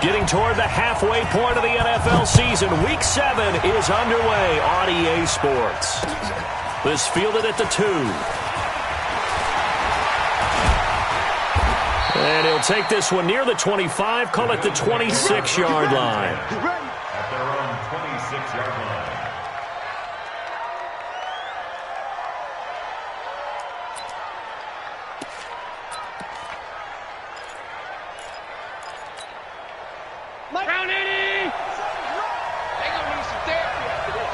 Getting toward the halfway point of the NFL season. Week 7 is underway on EA Sports. This fielded at the 2. And he'll take this one near the 25, call it the 26-yard line. At their own 26-yard line. Round 80! They're going to need some therapy after this.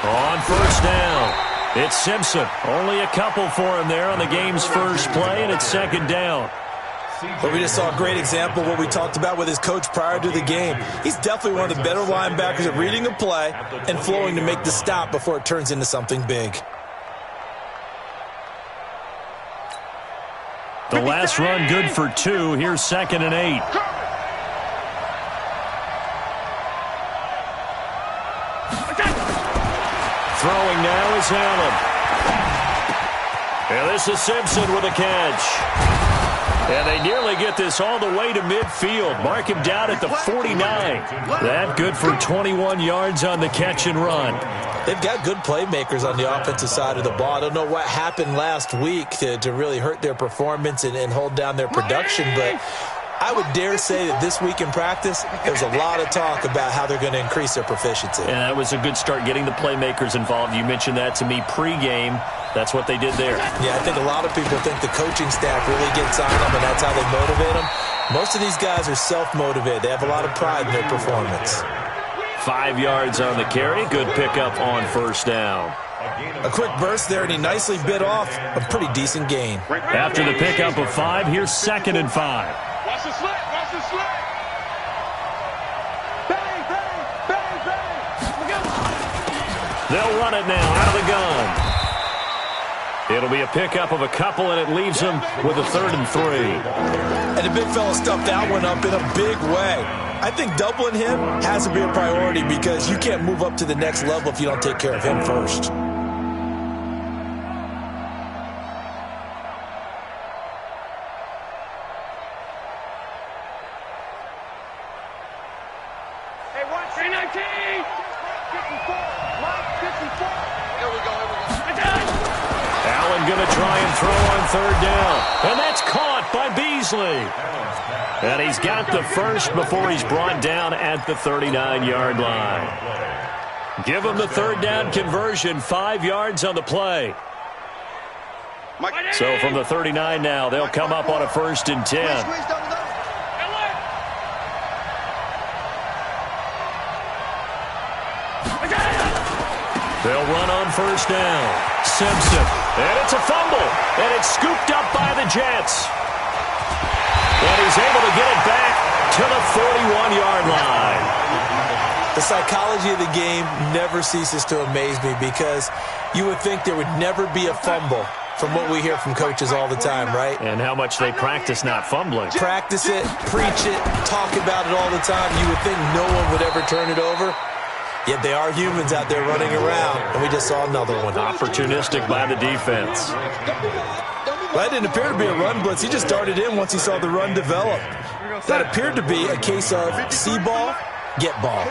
On first down, it's Simpson. Only a couple for him there on the game's first play, and it's second down. But we just saw a great example of what we talked about with his coach prior to the game. He's definitely one of the better linebackers at reading a play and flowing to make the stop before it turns into something big. The last run good for 2. Here's 2nd and 8. Throwing now is Allen. And this is Simpson with a catch. And they nearly get this all the way to midfield. Mark him down at the 49. That good for 21 yards on the catch and run. They've got good playmakers on the offensive side of the ball. I don't know what happened last week to really hurt their performance and hold down their production, but I would dare say that this week in practice, there's a lot of talk about how they're going to increase their proficiency. And that was a good start getting the playmakers involved. You mentioned that to me pregame. That's what they did there. Yeah, I think a lot of people think the coaching staff really gets on them, and that's how they motivate them. Most of these guys are self-motivated. They have a lot of pride in their performance. 5 yards on the carry. Good pickup on first down. A quick burst there, and he nicely bit off a pretty decent gain. After the pickup of 5, here's 2nd and 5. Watch the slip, watch the slip. Bang, bang, bang, bang. They'll run it now out of the gun. It'll be a pickup of a couple, and it leaves them with a 3rd and 3. And the big fella stuffed that one up in a big way. I think doubling him has to be a priority because you can't move up to the next level if you don't take care of him first. Hey, watch 319. 54. Mike, 54. Here we go, here we go. Allen going to try and throw on 3rd down. And that's caught by Beasley. And he's got the first before he's brought down at the 39-yard line. Give him the 3rd down conversion, 5 yards on the play. So from the 39 now, they'll come up on a 1st and 10. They'll run on 1st down. Simpson. And it's a fumble. And it's scooped up by the Jets. And he's able to get it back to the 41-yard line. The psychology of the game never ceases to amaze me because you would think there would never be a fumble from what we hear from coaches all the time, right? And how much they practice not fumbling. Practice it, preach it, talk about it all the time. You would think no one would ever turn it over. Yet they are humans out there running around, and we just saw another one. Opportunistic by the defense. Well, that didn't appear to be a run blitz. He just darted in once he saw the run develop. That appeared to be a case of see ball, get ball.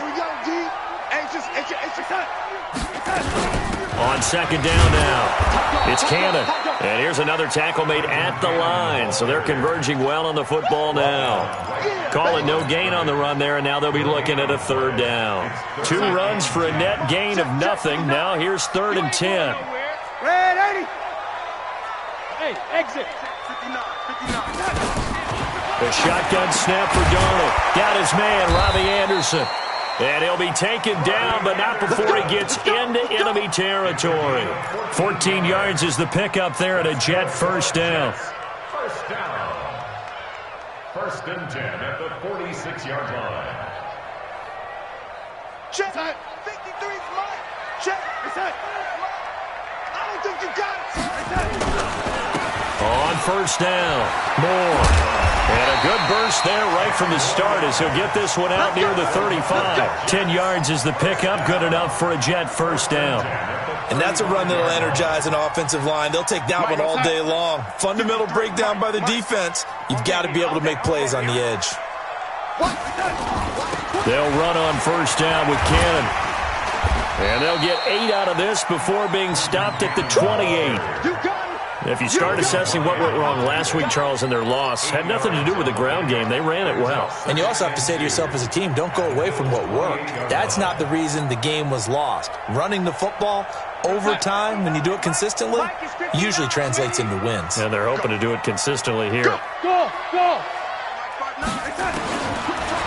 On 2nd down now, it's Cannon. And here's another tackle made at the line. So they're converging well on the football now. Call it no gain on the run there, and now they'll be looking at a 3rd down. 2 runs for a net gain of nothing. Now here's 3rd and 10. Red 80. Hey, exit. 59. The shotgun snap for Darnold. Got his man, Robbie Anderson. And he'll be taken down, but not before he gets into enemy territory. 14 yards is the pickup there at a Jet 1st down. 1st down. 1st and 10 at the 46-yard line. Check. 53's mine. Check. I don't think you got it. On first down, Moore. And a good burst there right from the start as he'll get this one out near the 35. 10 yards is the pickup, good enough for a Jet first down. And that's a run that'll energize an offensive line. They'll take that one all day long. Fundamental breakdown by the defense. You've got to be able to make plays on the edge. They'll run on first down with Cannon. And they'll get 8 out of this before being stopped at the 28. If you start assessing what went wrong last week, Charles, in their loss, had nothing to do with the ground game. They ran it well. And you also have to say to yourself as a team, don't go away from what worked. That's not the reason the game was lost. Running the football over time, when you do it consistently, usually translates into wins. And they're hoping to do it consistently here. Go!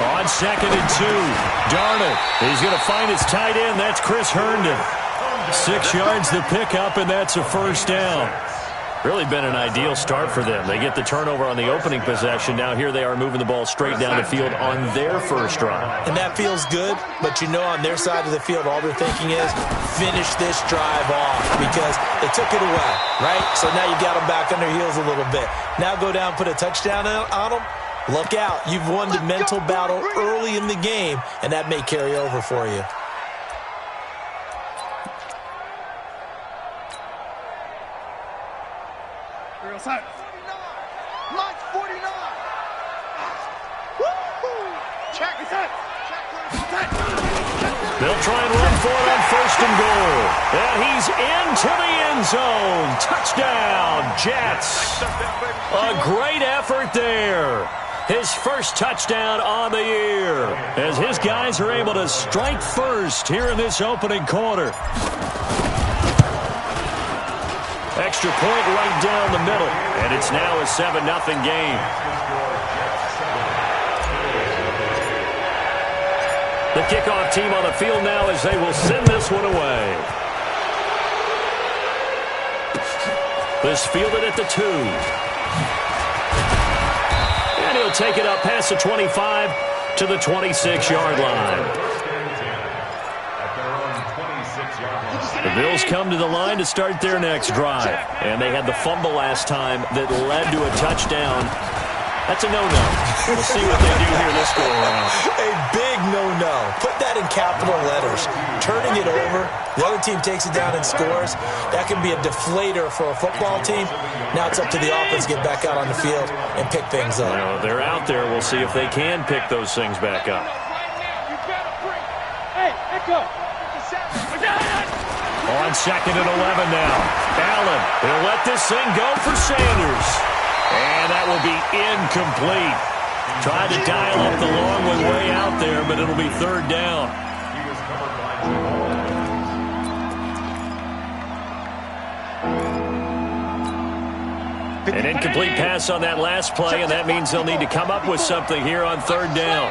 On 2nd and 2, Darnold. He's going to find his tight end. That's Chris Herndon. 6 yards the pickup, and that's a first down. Really been an ideal start for them. They get the turnover on the opening possession. Now here they are moving the ball straight down the field on their first drive. And that feels good, but you know on their side of the field, all they're thinking is finish this drive off because they took it away, right? So now you got them back on their heels a little bit. Now go down, put a touchdown on them. Look out. You've won the mental battle early in the game, and that may carry over for you. March 49. Check it out. They'll try and run for it on 1st and goal. And he's into the end zone. Touchdown, Jets. A great effort there. His first touchdown on the year as his guys are able to strike first here in this opening quarter. Extra point right down the middle, and it's now a 7-0 game. The kickoff team on the field now as they will send this one away. This fielded at the 2. And he'll take it up past the 25 to the 26-yard line. The Bills come to the line to start their next drive. And they had the fumble last time that led to a touchdown. That's a no-no. We'll see what they do here this go-around. A big no-no. Put that in capital letters. Turning it over, the other team takes it down and scores. That can be a deflator for a football team. Now it's up to the offense to get back out on the field and pick things up. Well, they're out there. We'll see if they can pick those things back up. Hey, Echo. On 2nd and 11 now. Allen, he'll let this thing go for Sanders. And that will be incomplete. Tried to dial up the long one way out there, but it'll be 3rd down. An incomplete pass on that last play, and that means they'll need to come up with something here on 3rd down.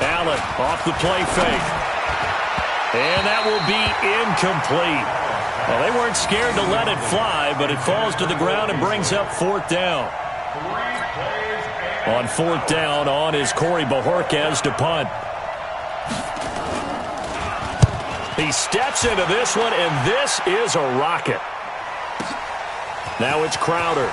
Allen off the play fake. And that will be incomplete. Well, they weren't scared to let it fly, but it falls to the ground and brings up 4th down. On 4th down, on is Corey Bojorquez to punt. He steps into this one, and this is a rocket. Now it's Crowder.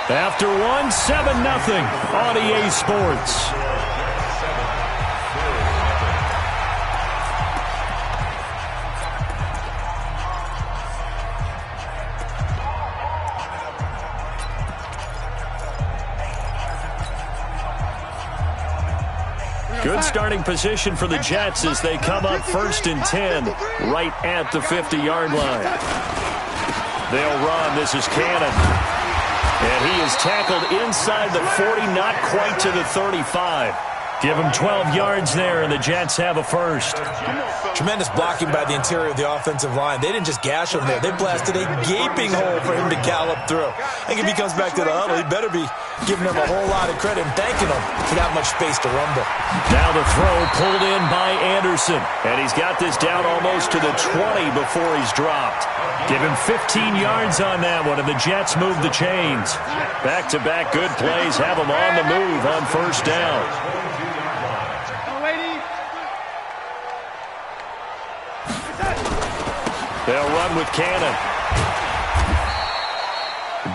After one, 7-0 on EA Sports. Good starting position for the Jets as they come up 1st and 10 right at the 50-yard line. They'll run. This is Cannon. And he is tackled inside the 40, not quite to the 35. Give him 12 yards there, and the Jets have a first. Tremendous blocking by the interior of the offensive line. They didn't just gash him there. They blasted a gaping hole for him to gallop through. I think if he comes back to the huddle, he better be giving them a whole lot of credit and thanking them for that much space to rumble. Now the throw pulled in by Anderson. And he's got this down almost to the 20 before he's dropped. Give him 15 yards on that one, and the Jets move the chains. Back-to-back good plays have them on the move on 1st down. They'll run with Cannon.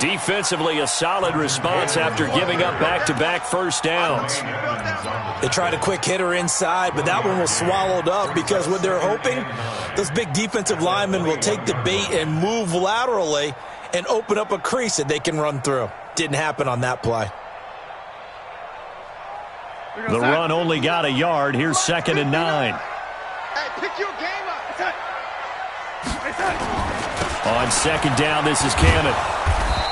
Defensively, a solid response after giving up back-to-back first downs. They tried a quick hitter inside, but that one was swallowed up because what they're hoping, those big defensive linemen will take the bait and move laterally and open up a crease that they can run through. Didn't happen on that play. The run only got a yard. Here's 2nd and 9. Hey, pick your game up. On 2nd down, this is Cannon.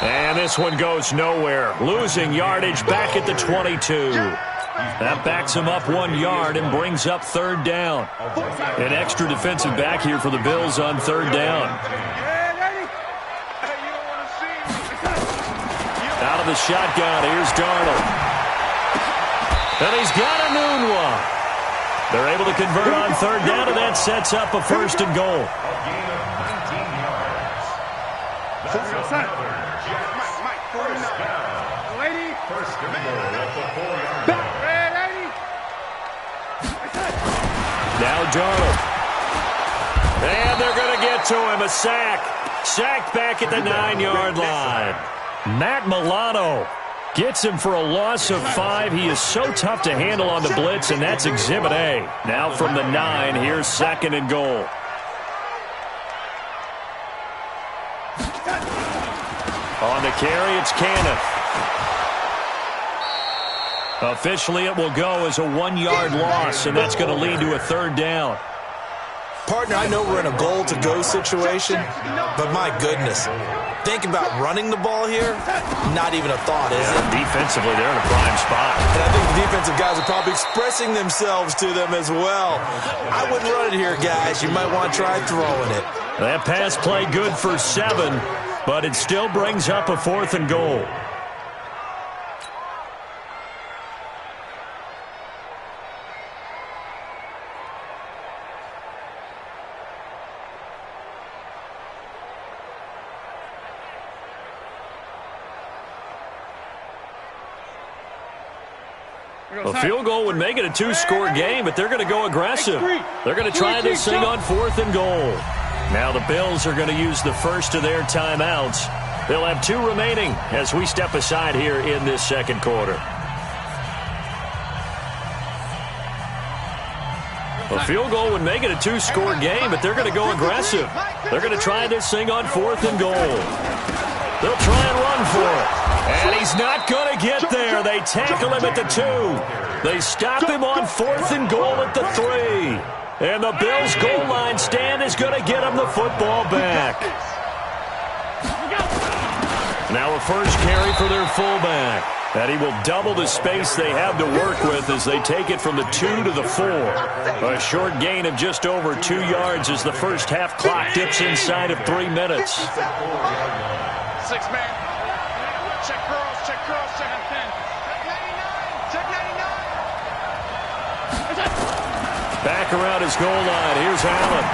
And this one goes nowhere. Losing yardage back at the 22. That backs him up 1 yard and brings up 3rd down. An extra defensive back here for the Bills on 3rd down. Out of the shotgun, here's Darnold. And he's got a noon one. They're able to convert on 3rd down, and that sets up a 1st and goal. Now Darnold. And they're going to get to him. A sack. Sacked back at the 9-yard line. Matt Milano gets him for a loss of 5. He is so tough to handle on the blitz, and that's Exhibit A. Now from the 9, here's 2nd and goal. On the carry, it's Cannon. Officially, it will go as a 1-yard loss, and that's going to lead to a 3rd down. Partner, I know we're in a goal-to-go situation, but my goodness, think about running the ball here, not even a thought, is it? Defensively, they're in a prime spot. And I think the defensive guys are probably expressing themselves to them as well. I wouldn't run it here, guys. You might want to try throwing it. That pass play good for 7, but it still brings up a 4th and goal. A field goal would make it a 2-score game, but they're going to go aggressive. They're going to try this thing on 4th and goal. Now the Bills are going to use the first of their timeouts. They'll have 2 remaining as we step aside here in this 2nd quarter. A field goal would make it a 2-score game, but they're going to go aggressive. They're going to try this thing on 4th and goal. They'll try and run for it. And he's not going to get there. They tackle him at the 2. They stop him on 4th and goal at the 3. And the Bills' goal line stand is going to get him the football back. Now a first carry for their fullback. And he will double the space they have to work with as they take it from the 2 to the 4. A short gain of just over 2 yards as the first half clock dips inside of 3 minutes. 6-man. Check girls, check 10. Check 99. Back around his goal line. Here's Allen.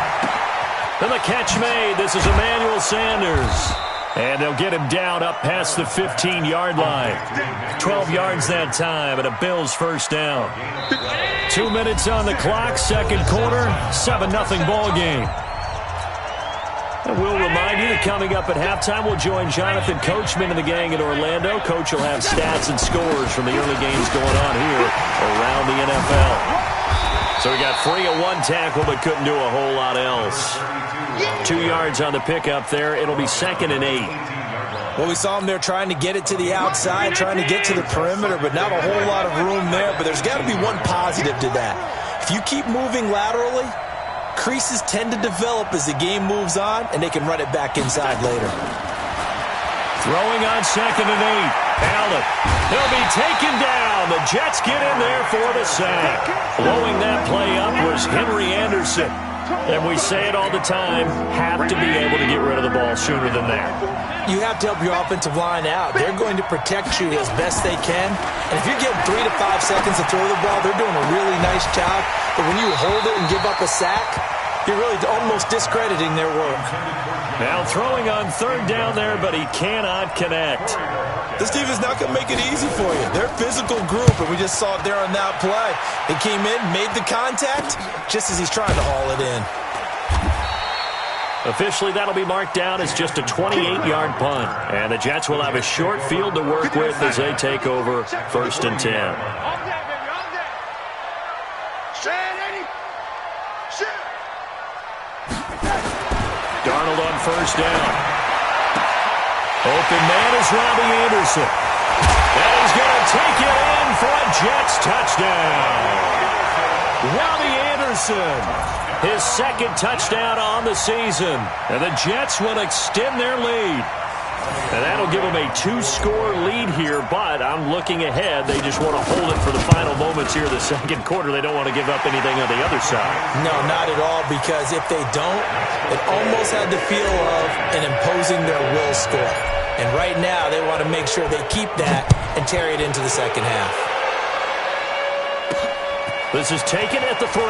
And the catch made. This is Emmanuel Sanders. And they'll get him down up past the 15-yard line. 12 yards that time and a Bills first down. 2 minutes on the clock, 2nd quarter, 7-0 ball game. And we'll remind you that coming up at halftime, we'll join Jonathan Coachman and the gang in Orlando. Coach will have stats and scores from the early games going on here around the NFL. So we got free of 1 tackle, but couldn't do a whole lot else. 2 yards on the pickup there. It'll be 2nd and 8. Well, we saw him there trying to get it to the outside, trying to get to the perimeter, but not a whole lot of room there. But there's got to be one positive to that. If you keep moving laterally, creases tend to develop as the game moves on, and they can run it back inside later. Throwing on 2nd and 8. Allen. He'll be taken down. The Jets get in there for the sack. Blowing that play up was Henry Anderson. And we say it all the time, have to be able to get rid of the ball sooner than that. You have to help your offensive line out. They're going to protect you as best they can. And if you're getting 3 to 5 seconds to throw the ball, they're doing a really nice job. But when you hold it and give up a sack, you're really almost discrediting their work. Now throwing on 3rd down there, but he cannot connect. This team is not going to make it easy for you. They're a physical group, and we just saw it there on that play. They came in, made the contact, just as he's trying to haul it in. Officially, that'll be marked down as just a 28-yard punt. And the Jets will have a short field to work with as they take over 1st and 10. Darnold on 1st down. Open man is Robbie Anderson. And he's going to take it in for a Jets touchdown. Robbie Anderson, his 2nd touchdown on the season. And the Jets will extend their lead. And that'll give them a 2-score lead here, but I'm looking ahead. They just want to hold it for the final moments here of the 2nd quarter. They don't want to give up anything on the other side. No, not at all, because if they don't, it almost had the feel of an imposing their will score. And right now, they want to make sure they keep that and carry it into the 2nd half. This is taken at the 3.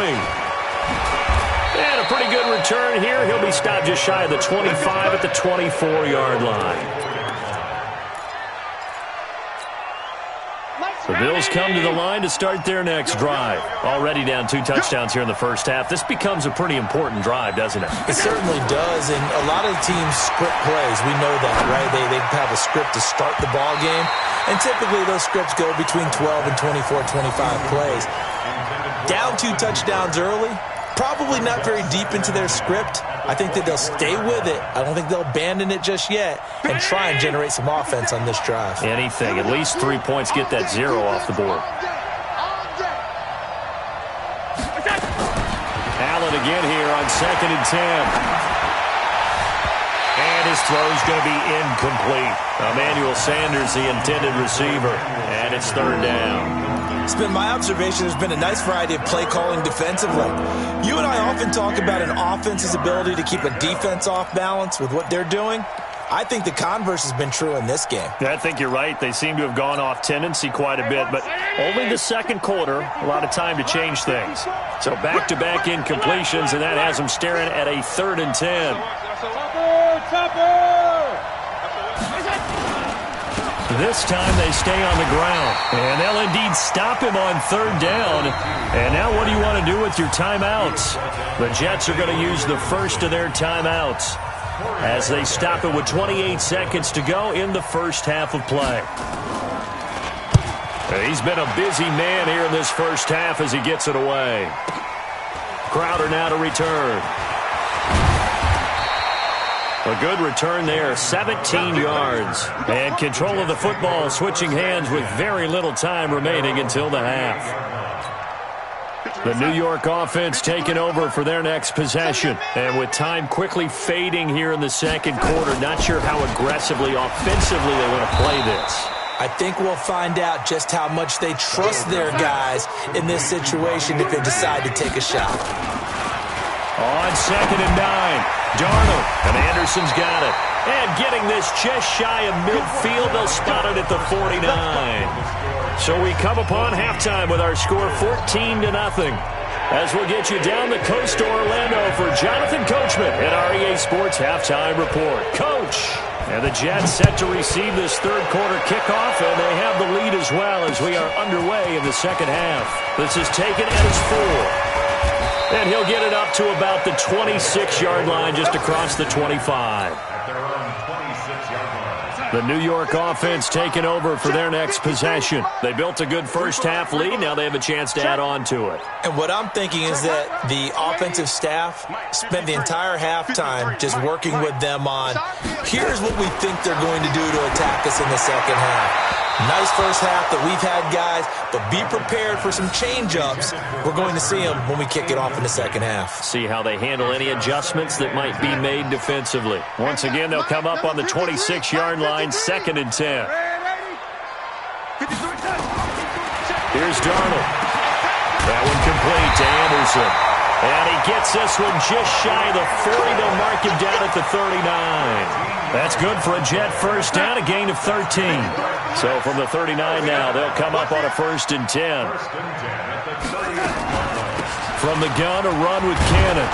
And a pretty good return here. He'll be stopped just shy of the 25 at the 24-yard line. The Bills come to the line to start their next drive. Already down 2 touchdowns here in the 1st half. This becomes a pretty important drive, doesn't it? It certainly does, and a lot of teams script plays. We know that, right? They have a script to start the ball game, and typically those scripts go between 12 and 24, 25 plays. Down 2 touchdowns early, probably not very deep into their script. I think that they'll stay with it. I don't think they'll abandon it just yet and try and generate some offense on this drive. Anything. At least 3 points, get that 0 off the board. Allen again here on 2nd and 10. And his throw's going to be incomplete. Emmanuel Sanders, the intended receiver. And it's 3rd down. It's been my observation there's been a nice variety of play calling defensively. You and I often talk about an offense's ability to keep a defense off balance with what they're doing. I think the converse has been true in this game. Yeah, I think you're right. They seem to have gone off tendency quite a bit, but only the 2nd quarter, a lot of time to change things. So back-to-back incompletions, and that has them staring at a 3rd and 10. This time they stay on the ground, and they'll indeed stop him on 3rd down. And now what do you want to do with your timeouts? The Jets are going to use the first of their timeouts as they stop it with 28 seconds to go in the 1st half of play. He's been a busy man here in this 1st half as he gets it away. Crowder now to return. A good return there, 17 yards. And control of the football, switching hands with very little time remaining until the half. The New York offense taking over for their next possession. And with time quickly fading here in the 2nd quarter, not sure how aggressively, offensively they want to play this. I think we'll find out just how much they trust their guys in this situation if they decide to take a shot. On 2nd and 9, Darnold, and Anderson's got it. And getting this just shy of midfield, they'll spot it at the 49. So we come upon halftime with our score 14-0. As we'll get you down the coast to Orlando for Jonathan Coachman at our EA Sports Halftime Report. Coach! And the Jets set to receive this 3rd quarter kickoff, and they have the lead as well as we are underway in the 2nd half. This is taken at his 4. And he'll get it up to about the 26-yard line, just across the 25. The New York offense taking over for their next possession. They built a good 1st half lead. Now they have a chance to add on to it. And what I'm thinking is that the offensive staff spent the entire halftime just working with them on, here's what we think they're going to do to attack us in the 2nd half. Nice 1st half that we've had, guys, but be prepared for some change-ups. We're going to see them when we kick it off in the 2nd half. See how they handle any adjustments that might be made defensively. Once again, they'll come up on the 26-yard line, 2nd and 10. Here's Darnold. That one complete to Anderson. And he gets this one just shy of the 40. They'll mark him down at the 39. That's good for a Jet 1st down, a gain of 13. So from the 39 now, they'll come up on a 1st and 10. From the gun, a run with Cannon.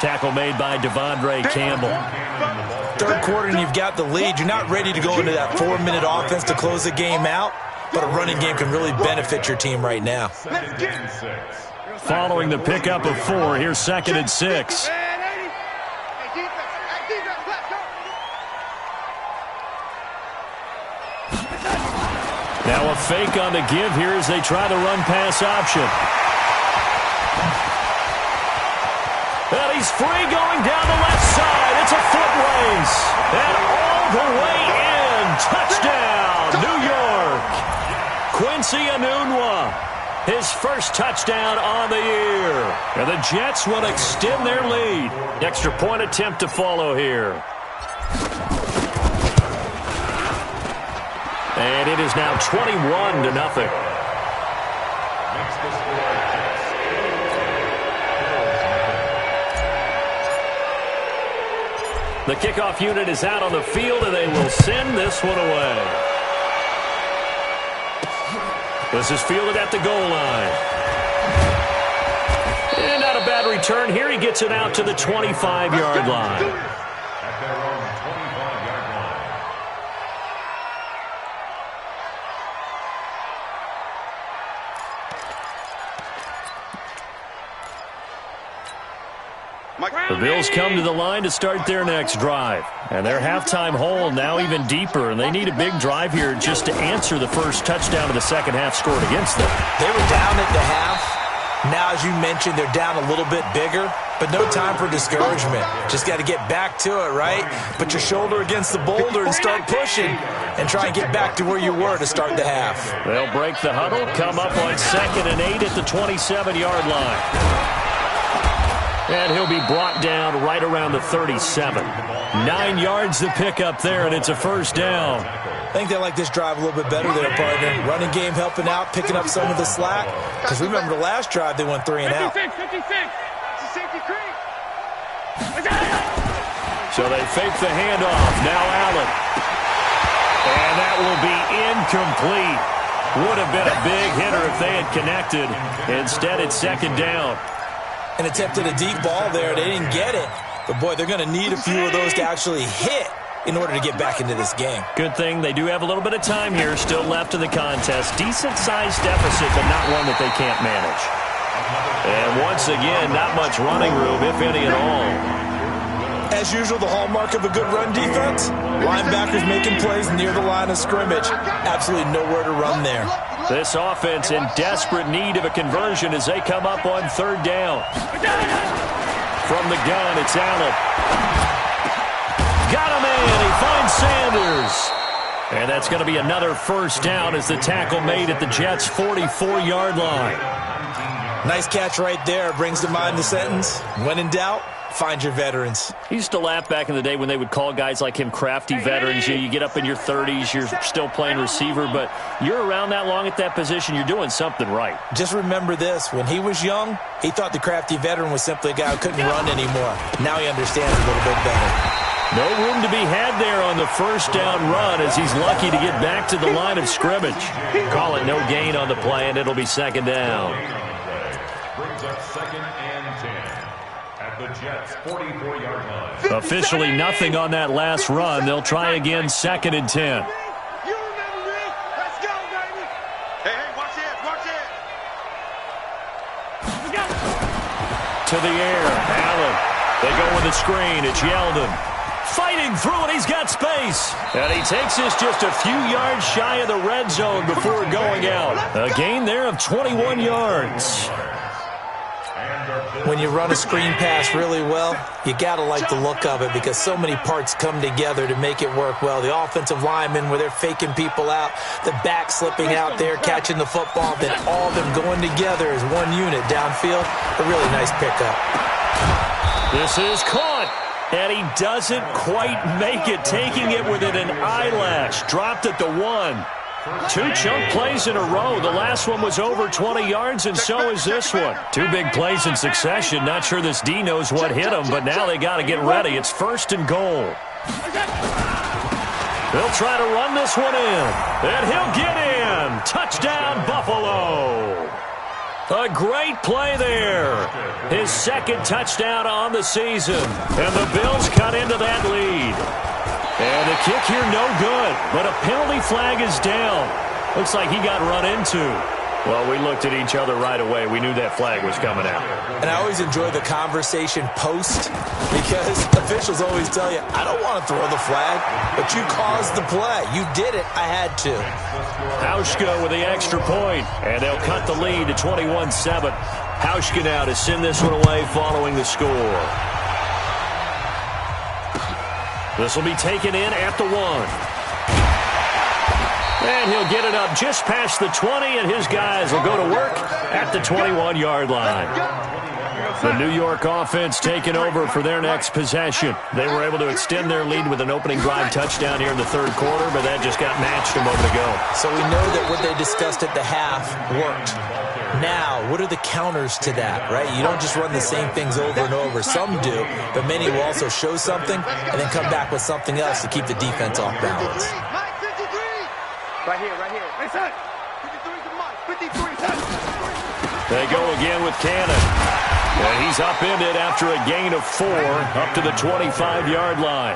Tackle made by Devondre Campbell. 3rd quarter and you've got the lead. You're not ready to go into that 4-minute offense to close the game out, but a running game can really benefit your team right now. Following the pickup of 4, here's 2nd and 6. Now a fake on the give here as they try the run-pass option. And he's free going down the left side. It's a foot race. And all the way in. Touchdown, New York. Quincy Enunwa, his first touchdown on the year. And the Jets will extend their lead. Extra point attempt to follow here. And it is now 21-0. The kickoff unit is out on the field, and they will send this one away. This is fielded at the goal line. And not a bad return here. He gets it out to the 25-yard line. At their own 25-yard line. The Bills come to the line to start their next drive. And their halftime hole now even deeper, and they need a big drive here just to answer the first touchdown of the second half scored against them. They were down at the half. Now, as you mentioned, they're down a little bit bigger, but no time for discouragement. Just got to get back to it, right? Put your shoulder against the boulder and start pushing and try and get back to where you were to start the half. They'll break the huddle, come up on 2nd and 8 at the 27-yard line. And he'll be brought down right around the 37. 9 yards to pick up there, and it's a first down. I think they like this drive a little bit better there, partner. Running game helping out, picking up some of the slack. Because remember the last drive, they went 3 and out. 56. It's a safety creep. So they fake the handoff. Now Allen. And that will be incomplete. Would have been a big hitter if they had connected. Instead, it's 2nd down. And attempted a deep ball there. They didn't get it. But, boy, they're going to need a few of those to actually hit in order to get back into this game. Good thing they do have a little bit of time here still left in the contest. Decent-sized deficit, but not one that they can't manage. And once again, not much running room, if any at all. As usual, the hallmark of a good run defense, linebackers making plays near the line of scrimmage. Absolutely nowhere to run there. This offense in desperate need of a conversion as they come up on 3rd down. From the gun, it's Allen. Got him in. He finds Sanders. And that's going to be another first down as the tackle made at the Jets' 44-yard line. Nice catch right there. Brings to mind the sentence, when in doubt, find your veterans. He used to laugh back in the day when they would call guys like him crafty veterans. You get up in your 30s, you're still playing receiver, but you're around that long at that position, you're doing something right. Just remember this. When he was young, he thought the crafty veteran was simply a guy who couldn't run anymore. Now he understands a little bit better. No room to be had there on the first down run as he's lucky to get back to the line of scrimmage. Call it no gain on the play, and it'll be 2nd down. Brings up 2nd and 10 at the Jets' 44-yard line. Officially nothing on that last run. They'll try again 2nd and 10. You remember this? Let's go, baby. Hey, watch this, watch this. Let's go. To the air, Allen. They go with a screen. It's Yeldon. Fighting through it, he's got space. And he takes this just a few yards shy of the red zone before going out. A gain there of 21 yards. When you run a screen pass really well, you got to like the look of it because so many parts come together to make it work well. The offensive linemen, where they're faking people out, the back slipping out there, catching the football, then all of them going together as one unit downfield. A really nice pickup. This is caught. And he doesn't quite make it, taking it within an eyelash. Dropped at the 1. 2 chunk plays in a row. The last one was over 20 yards, and so is this one. 2 big plays in succession. Not sure this D knows what hit him, but now they got to get ready. It's 1st and goal. They'll try to run this one in, and he'll get in. Touchdown, Buffalo. A great play there. His 2nd touchdown on the season. And the Bills cut into that lead. And the kick here no good. But a penalty flag is down. Looks like he got run into. Well, we looked at each other right away. We knew that flag was coming out. And I always enjoy the conversation post because officials always tell you, I don't want to throw the flag, but you caused the play. You did it. I had to. Hauschka with the extra point, and they'll cut the lead to 21-7. Hauschka now to send this one away following the score. This will be taken in at the 1. And he'll get it up just past the 20, and his guys will go to work at the 21-yard line. The New York offense taking over for their next possession. They were able to extend their lead with an opening drive touchdown here in the third quarter, but that just got matched a moment ago. So we know that what they discussed at the half worked. Now, what are the counters to that, right? You don't just run the same things over and over. Some do, but many will also show something and then come back with something else to keep the defense off balance. Right here. Hey, son. 53's a month. 53, son. They go again with Cannon. And he's upended after a gain of 4 up to the 25-yard line.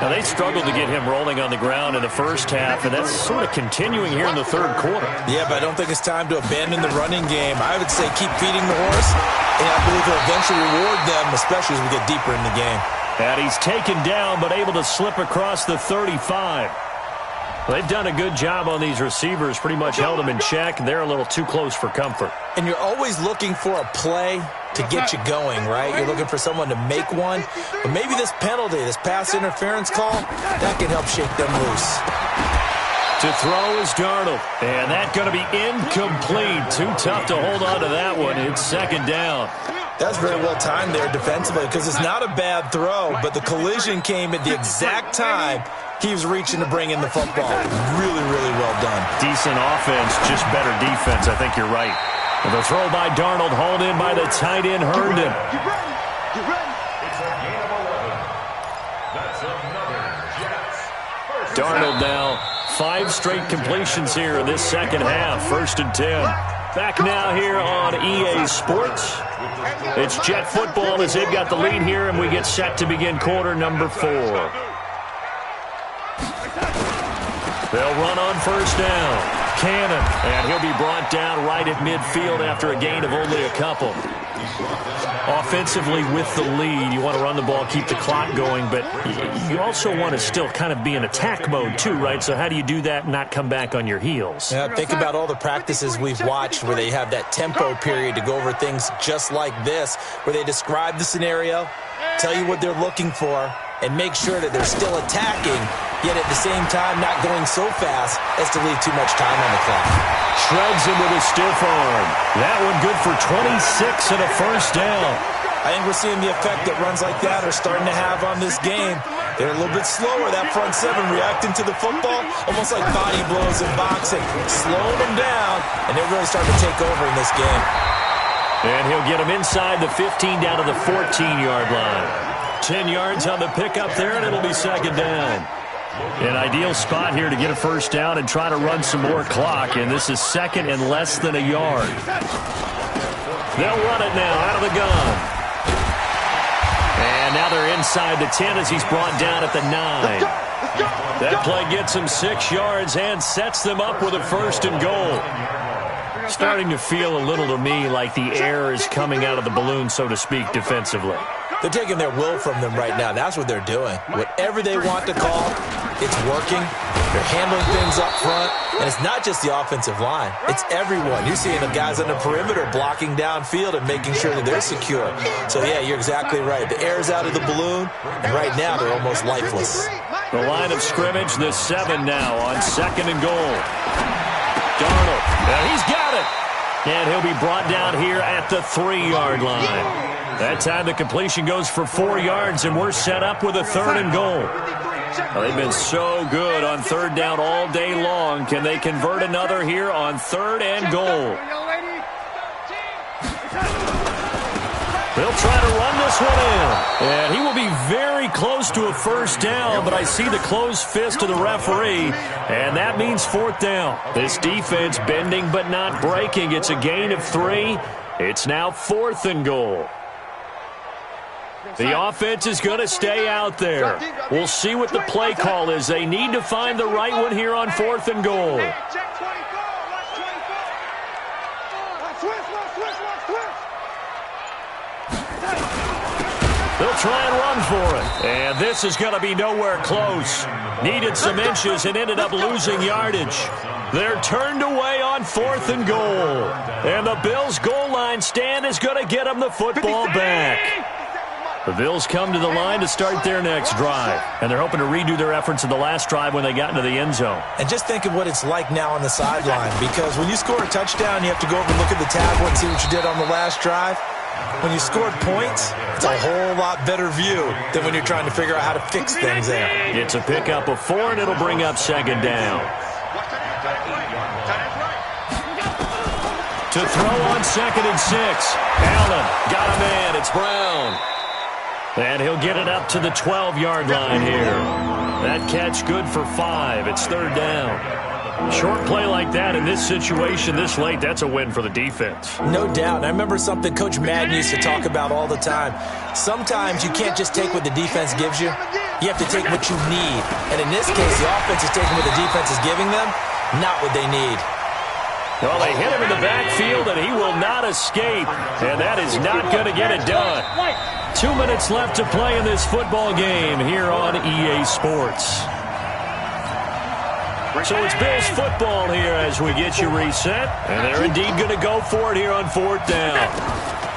Now, they struggled to get him rolling on the ground in the first half, and that's sort of continuing here in the third quarter. Yeah, but I don't think it's time to abandon the running game. I would say keep feeding the horse, and I believe he'll eventually reward them, especially as we get deeper in the game. And he's taken down, but able to slip across the 35. They've done a good job on these receivers, pretty much held them in check. They're a little too close for comfort. And you're always looking for a play to get you going, right? You're looking for someone to make one. But maybe this penalty, this pass interference call, that can help shake them loose. To throw is Darnold. And that's going to be incomplete. Too tough to hold on to that one. It's second down. That's very well timed there defensively because it's not a bad throw, but the collision came at the exact time he was reaching to bring in the football. Really, really well done. Decent offense, just better defense. I think you're right. And the throw by Darnold, hauled in by the tight end, Herndon. It's a gain of 11. That's another Jets. Darnold now, 5 straight completions here in this second half. 1st and 10. Back now here on EA Sports. It's Jet football as they've got the lead here, and we get set to begin quarter number 4. They'll run on first down. Cannon, and he'll be brought down right at midfield after a gain of only a couple. Offensively with the lead, you want to run the ball, keep the clock going, but you also want to still kind of be in attack mode too, right? So how do you do that and not come back on your heels? Yeah, think about all the practices we've watched where they have that tempo period to go over things just like this, where they describe the scenario, tell you what they're looking for, and make sure that they're still attacking, yet at the same time not going so fast as to leave too much time on the clock. Shreds him with a stiff arm. That one good for 26 and a first down. I think we're seeing the effect that runs like that are starting to have on this game. They're a little bit slower, that front 7 reacting to the football, almost like body blows in boxing, slowing them down, and they're really starting to take over in this game. And he'll get them inside the 15 down to the 14-yard line. 10 yards on the pickup there, and it'll be second down. An ideal spot here to get a first down and try to run some more clock, and this is second and less than a yard. They'll run it now out of the gun. And now they're inside the 10 as he's brought down at the 9. That play gets him 6 yards and sets them up with a first and goal. Starting to feel a little to me like the air is coming out of the balloon, so to speak, defensively. They're taking their will from them right now. That's what they're doing. Whatever they want to call, it's working. They're handling things up front. And it's not just the offensive line. It's everyone. You're seeing the guys on the perimeter blocking downfield and making sure that they're secure. So, yeah, you're exactly right. The air's out of the balloon, and right now they're almost lifeless. The line of scrimmage, the 7 now on second and goal. Darnold, and he's got it. And he'll be brought down here at the 3-yard line. That time the completion goes for 4 yards, and we're set up with a 3rd and goal. Well, they've been so good on 3rd down all day long. Can they convert another here on 3rd and goal? They'll try to run this one in. And he will be very close to a first down, but I see the closed fist of the referee, and that means 4th down. This defense bending but not breaking. It's a gain of 3. It's now 4th and goal. The offense is going to stay out there. We'll see what the play call is. They need to find the right one here on 4th and goal. They'll try and run for it. And this is going to be nowhere close. Needed some inches and ended up losing yardage. They're turned away on 4th and goal. And the Bills' goal line stand is going to get them the football back. The Bills come to the line to start their next drive. And they're hoping to redo their efforts in the last drive when they got into the end zone. And just think of what it's like now on the sideline. Because when you score a touchdown, you have to go over and look at the tablet and see what you did on the last drive. When you scored points, it's a whole lot better view than when you're trying to figure out how to fix things there. It's a pickup of 4, and it'll bring up 2nd down. To throw on 2nd and 6. Allen got a man. It's Brown. And he'll get it up to the 12-yard line here. That catch good for 5. It's 3rd down. Short play like that in this situation this late, that's a win for the defense. No doubt. And I remember something Coach Madden used to talk about all the time. Sometimes you can't just take what the defense gives you. You have to take what you need. And in this case, the offense is taking what the defense is giving them, not what they need. Well, they hit him in the backfield, and he will not escape. And that is not going to get it done. 2 minutes left to play in this football game here on EA Sports. So it's Bills football here as we get you reset. And they're indeed going to go for it here on 4th down.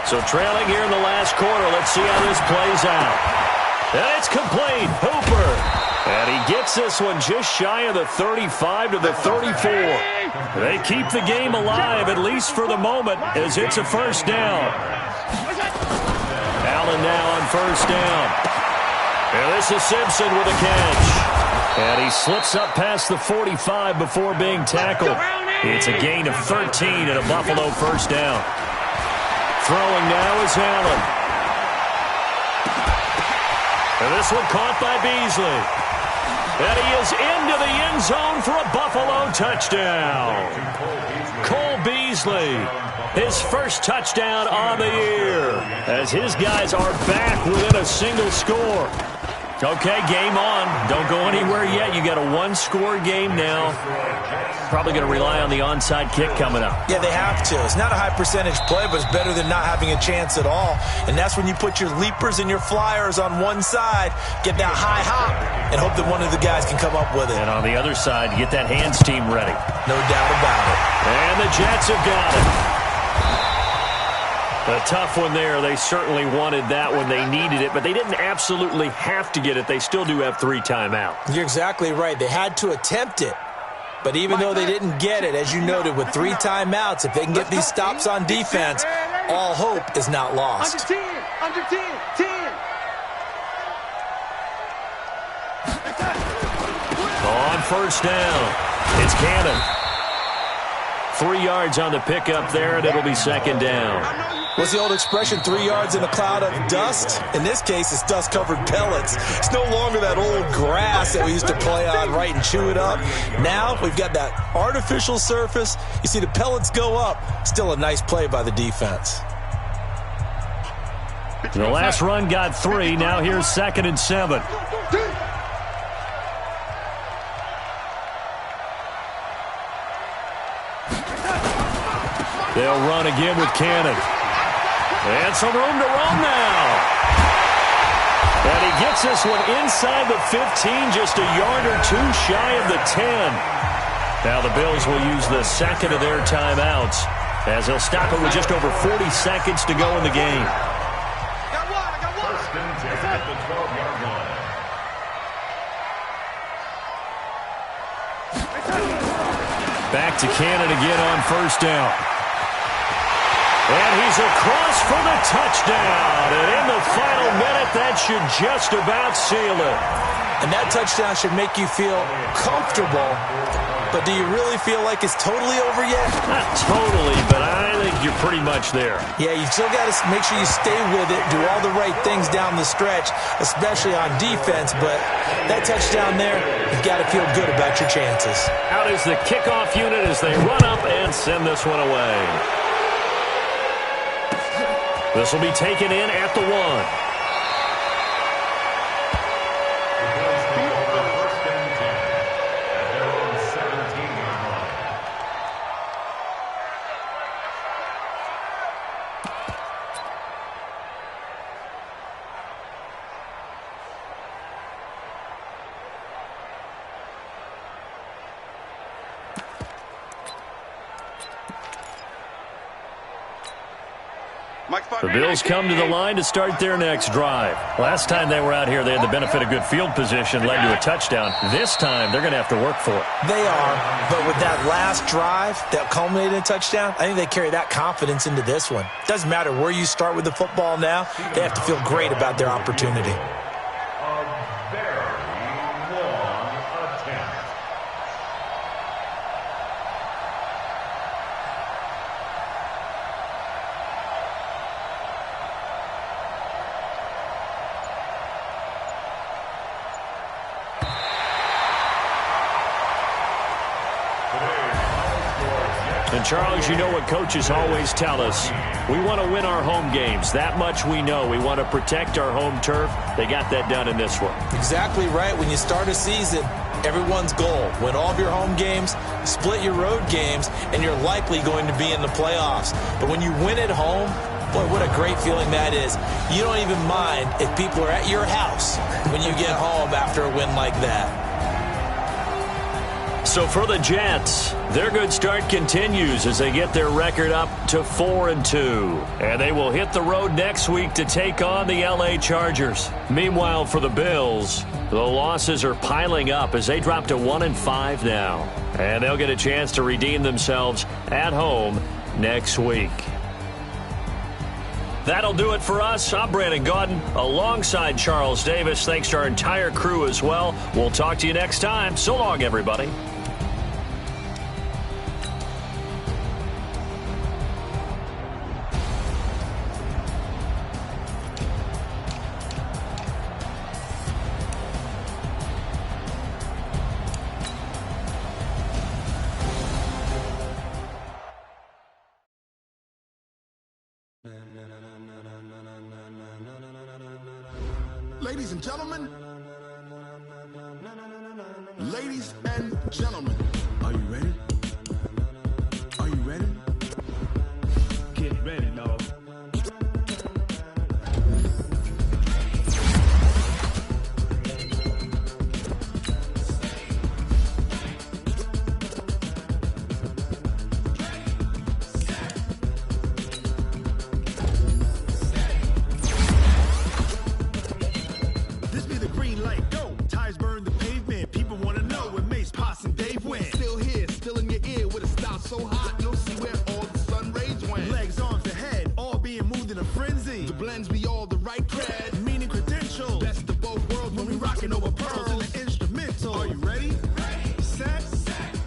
So trailing here in the last quarter. Let's see how this plays out. And it's complete. Hooper. And he gets this one just shy of the 35 to the 34. They keep the game alive, at least for the moment, as it's a 1st down. Allen now on 1st down. And this is Simpson with a catch. And he slips up past the 45 before being tackled. It's a gain of 13 and a Buffalo 1st down. Throwing now is Allen. And this one caught by Beasley. And he is into the end zone for a Buffalo touchdown. Cole Beasley, his 1st touchdown on the year, as his guys are back within a single score. Okay, game on. Don't go anywhere yet. You got a 1-score game now. Probably going to rely on the onside kick coming up. Yeah, they have to. It's not a high percentage play, but it's better than not having a chance at all. And that's when you put your leapers and your flyers on one side, get that high hop, and hope that one of the guys can come up with it. And on the other side, get that hands team ready. No doubt about it. And the Jets have got it. A tough one there. They certainly wanted that when they needed it, but they didn't absolutely have to get it. They still do have 3 timeouts. You're exactly right. They had to attempt it. But even though they didn't get it, as you noted, with 3 timeouts, if they can get these stops on defense, all hope is not lost. Under 10, under 10, 10. On 1st down, it's Cannon. 3 yards on the pickup there, and it'll be 2nd down. What's the old expression, 3 yards in a cloud of dust? In this case, it's dust-covered pellets. It's no longer that old grass that we used to play on, right, and chew it up. Now we've got that artificial surface. You see the pellets go up. Still a nice play by the defense. The last run got 3. Now here's 2nd and 7. They'll run again with Cannon. And some room to run now. And he gets this one inside the 15, just a yard or 2 shy of the 10. Now the Bills will use the 2nd of their timeouts as they'll stop it with just over 40 seconds to go in the game. First and 10 at the 12-yard line. Back to Cannon again on 1st down. And he's across for the touchdown. And in the final minute, that should just about seal it. And that touchdown should make you feel comfortable. But do you really feel like it's totally over yet? Not totally, but I think you're pretty much there. Yeah, you still got to make sure you stay with it, do all the right things down the stretch, especially on defense. But that touchdown there, you've got to feel good about your chances. Out is the kickoff unit as they run up and send this one away. This will be taken in at the 1. First and 10 at their own 17-yard line. The Bills come to the line to start their next drive. Last time they were out here, they had the benefit of good field position, led to a touchdown. This time, they're going to have to work for it. They are, but with that last drive that culminated in a touchdown, I think they carry that confidence into this one. Doesn't matter where you start with the football now, they have to feel great about their opportunity. And, Charles, you know what coaches always tell us. We want to win our home games. That much we know. We want to protect our home turf. They got that done in this one. Exactly right. When you start a season, everyone's goal, win all of your home games, split your road games, and you're likely going to be in the playoffs. But when you win at home, boy, what a great feeling that is. You don't even mind if people are at your house when you get home after a win like that. So for the Jets, their good start continues as they get their record up to 4-2. And they will hit the road next week to take on the LA Chargers. Meanwhile, for the Bills, the losses are piling up as they drop to 1-5 now. And they'll get a chance to redeem themselves at home next week. That'll do it for us. I'm Brandon Gaudin alongside Charles Davis. Thanks to our entire crew as well. We'll talk to you next time. So long, everybody. Ladies and gentlemen, are you ready? Are you ready? Get ready, dog. So hot, you'll see where all the sun rays went. Legs, arms, the head, all being moved in a frenzy. The blends be all the right cred, meaning credentials. Best of both worlds when we rockin' over pearls in the instrumental. Are you ready? Ready. Set.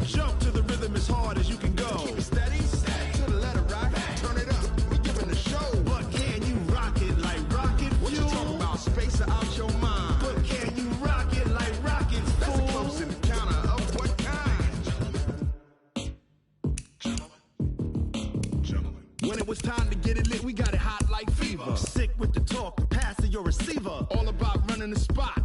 Jump to the rhythm as hard as you can go. Keep it steady. To the letter rock. Turn it up. We giving the show. But can you rock it like rocket fuel? What you talking about? Space out your mind. But can you rock it like rockets? That's a close encounter of what kind? When it was time to get it lit, we got it hot like fever. Sick with the talk, passing your receiver. All about running the spot.